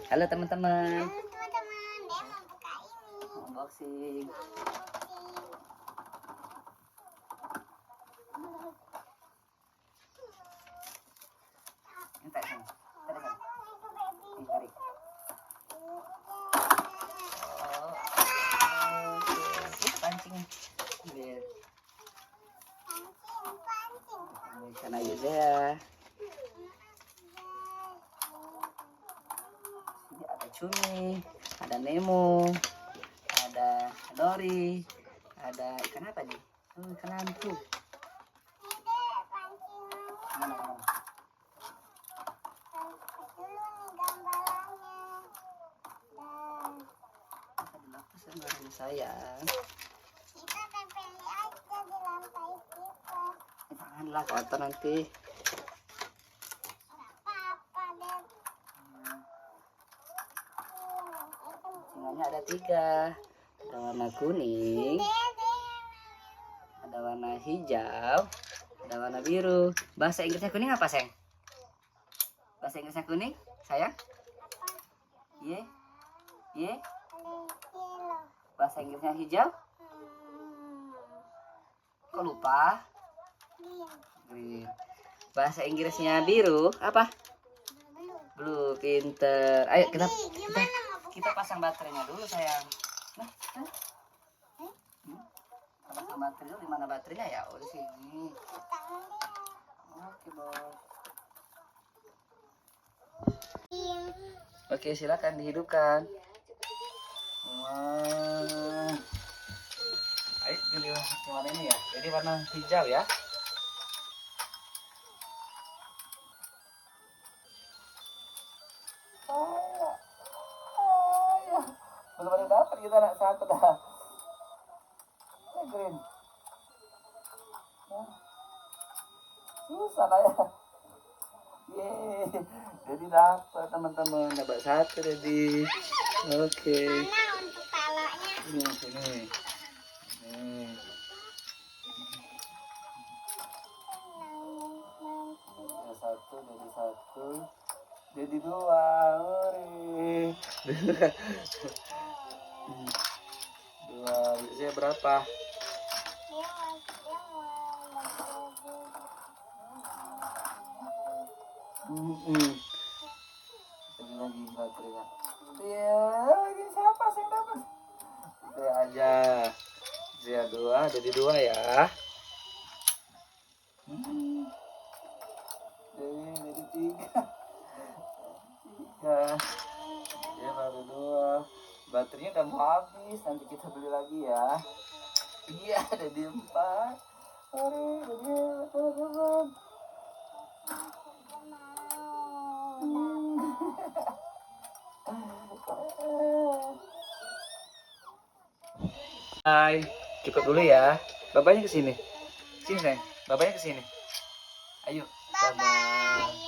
Halo teman-teman. Halo teman-teman, Dea mau buka ini. Unboxing. Entar sini. Tarik. Ini tarik. Oh. Pancing. Biar. Ikan ayu ya. Ini ada cumi, ada Nemo, ada Dory, ada ikan apa nih? Oh, ikan hantu. Mana? Sayang. Kita tempeli aja di lantai kita. Janganlah kotor nanti. Nggak apa-apa deh. Singanya ada 3. Ada warna kuning, ada warna hijau, ada warna biru. Bahasa Inggrisnya kuning apa, sayang? Bahasa Inggrisnya kuning, sayang? Ye? Ye? Bahasa Inggrisnya hijau? Kok lupa? Green. Bahasa Inggrisnya biru apa? Blue. Pinter. Ayo kita pasang baterainya dulu, sayang. Nah, kita pasang baterai dulu. Di mana baterainya ya? Oh, di sini. Oke, bos. Oke, silakan dihidupkan. Wah. Ayo pilih warna ini ya. Jadi warna hijau ya. Belum ada dapat kita nak satu dah. Green. Susah lah ya. Yeay. Jadi dapat teman-teman, dapat satu jadi. Oke. Mana untuk talaknya? Ini sini. Nih. Satu jadi satu. Jadi 2. Ore. 2. Biasanya berapa? Ini lagi baterainya. Iya, ini siapa sih yang dapat? Saya aja. Saya 2 jadi 2 ya. Jadi 3. 3. Ya baru 2. Baterainya udah mau habis, nanti kita beli lagi ya. Iya, jadi 4. Aduh, jadi teman-teman. Hai, cukup dulu ya. Bapaknya ke sini. Sini, sayang. Bapaknya ke sini. Ayo. Bye-bye.